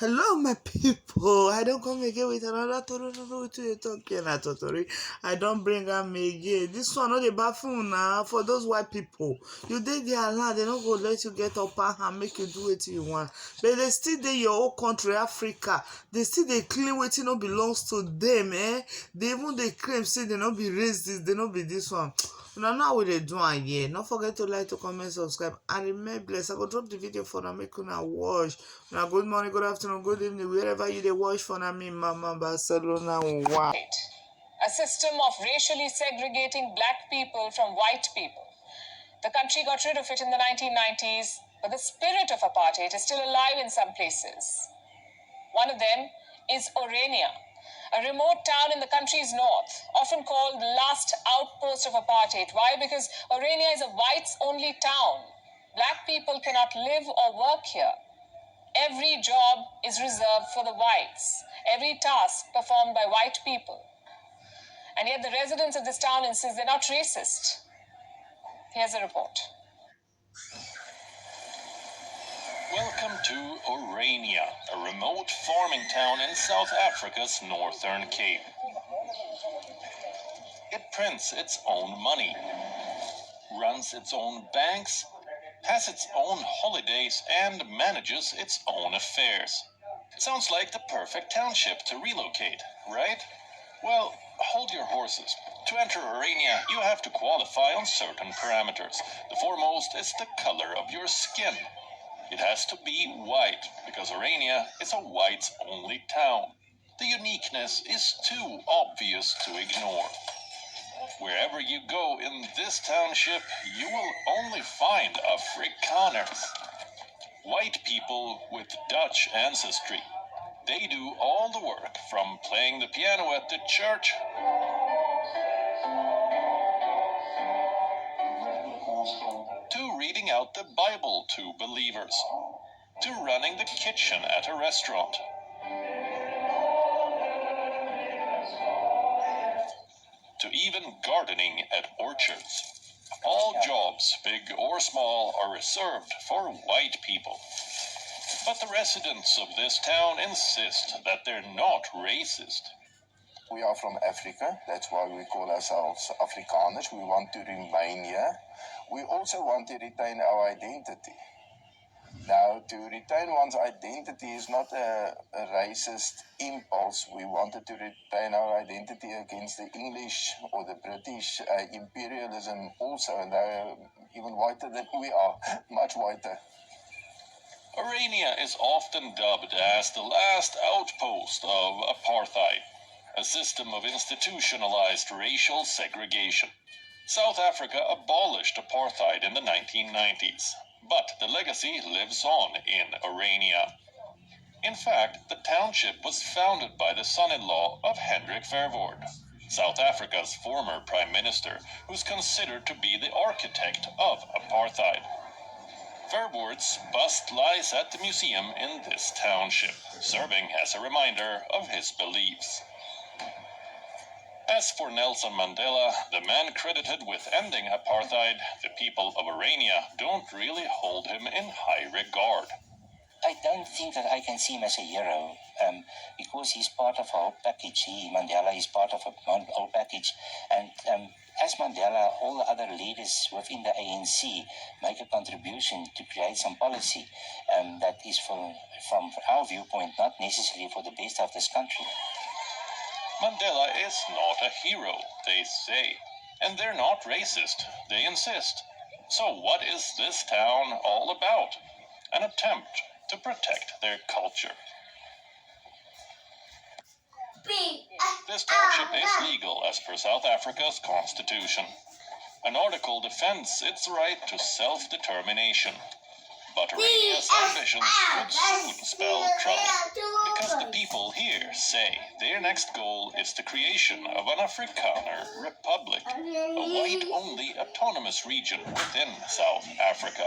Hello, my people. I don't come again with another talking at Totori. I don't bring am again. This one not the bathroom now for those white people. You did their land, they don't go let you get up and make you do what you want. But they still dey your own country, Africa. They still they claim wetin no belongs to them, eh? They even they claim say they not be raised this, they not be this one. Now what they do am here. Don't forget to like, to comment, subscribe, and remain blessed. I go drop the video for now, make una watch. Now good morning, good afternoon, good evening, wherever you dey watch for now. Me, Mama Barcelona. Wow. A system of racially segregating black people from white people. The country got rid of it in the 1990s, but the spirit of apartheid is still alive in some places. One of them is Orania, a remote town in the country's north, often called the last outpost of apartheid. Why? Because Orania is a whites-only town. Black people cannot live or work here. Every job is reserved for the whites. Every task performed by white people. And yet the residents of this town insist they're not racist. Here's a report. Welcome to Orania, a remote farming town in South Africa's Northern Cape. It prints its own money, runs its own banks, has its own holidays, and manages its own affairs. Sounds like the perfect township to relocate, right? Well, hold your horses. To enter Orania, you have to qualify on certain parameters. The foremost is the color of your skin. It has to be white, because Orania is a whites-only town. The uniqueness is too obvious to ignore. Wherever you go in this township, you will only find Afrikaners. White people with Dutch ancestry. They do all the work, from playing the piano at the church to reading out the Bible to believers, to running the kitchen at a restaurant, to even gardening at orchards. All jobs, big or small, are reserved for white people. But the residents of this town insist that they're not racist. We are from Africa, that's why we call ourselves Afrikaners. We want to remain here. We also want to retain our identity. Now, to retain one's identity is not a racist impulse. We wanted to retain our identity against the English or the British imperialism also, and they're even whiter than we are, much whiter. Orania is often dubbed as the last outpost of apartheid, a system of institutionalized racial segregation. South Africa abolished apartheid in the 1990s, but the legacy lives on in Orania. In fact, the township was founded by the son-in-law of Hendrik Verwoerd, South Africa's former prime minister, who's considered to be the architect of apartheid. Verwoerd's bust lies at the museum in this township, serving as a reminder of his beliefs. As for Nelson Mandela, the man credited with ending apartheid, the people of Orania don't really hold him in high regard. I don't think that I can see him as a hero because he's part of a whole package. Mandela is part of a whole package. And as Mandela, all the other leaders within the ANC make a contribution to create some policy that is, from our viewpoint, not necessarily for the best of this country. Mandela is not a hero, they say, and they're not racist, they insist. So what is this town all about? An attempt to protect their culture. This township is legal as per South Africa's constitution. An article defends its right to self-determination. But Orania's ambitions would soon spell trouble, because the people here say their next goal is the creation of an Afrikaner republic, a white-only autonomous region within South Africa.